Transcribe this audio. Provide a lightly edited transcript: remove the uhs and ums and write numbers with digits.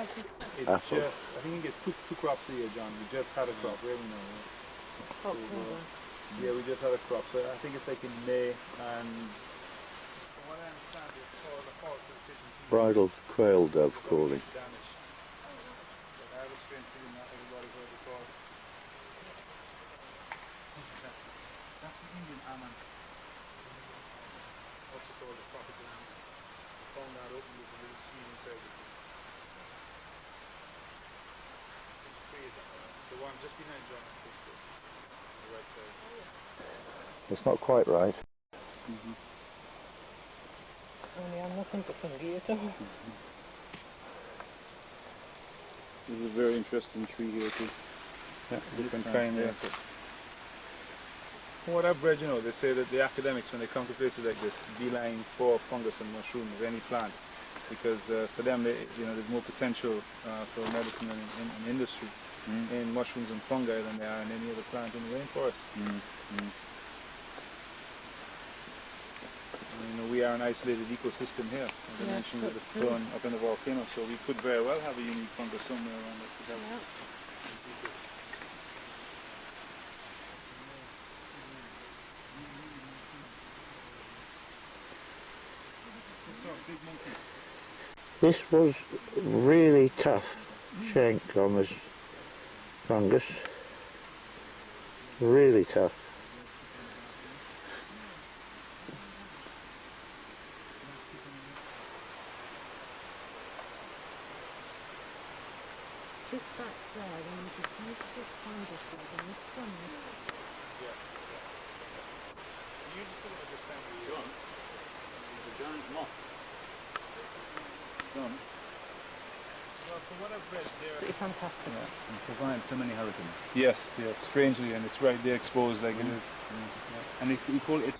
It's Apple. just, I think you get two crops a year, John. We just had a crop, where we know. October. Yeah, we just had a crop. So I think it's like in May, and from what I understand, the fall efficiency. Bridal Quail-Dove calling. Damage. But I have a strange feeling not everybody heard the call. That's the Indian almond. Also called the tropical almond. Found that open with a little seed inside it. The one just behind John and Crystal, on the right side. It's not quite right. Only I'm not into fungi at all. This is a very interesting tree here too. Yeah, Different kind, yeah. From what I've read, you know, they say that the academics, when they come to places like this, beeline for fungus and mushroom of any plant, because for them, there's more potential for medicine and industry in mushrooms and fungi than there are in any other plant in the rainforest. And, we are an isolated ecosystem here, as I mentioned, with the fern up in the volcano, so we could very well have a unique fungus somewhere around it. This was really tough shank on this fungus. Really tough. Just back there, when you just use this fungus and this one. You just sort of understand the John. The giant moth. John. Well, from what I've read, they're Fantastic. Yeah, and survived so many hurricanes. yes, strangely, and it's right there exposed like it is. And we call it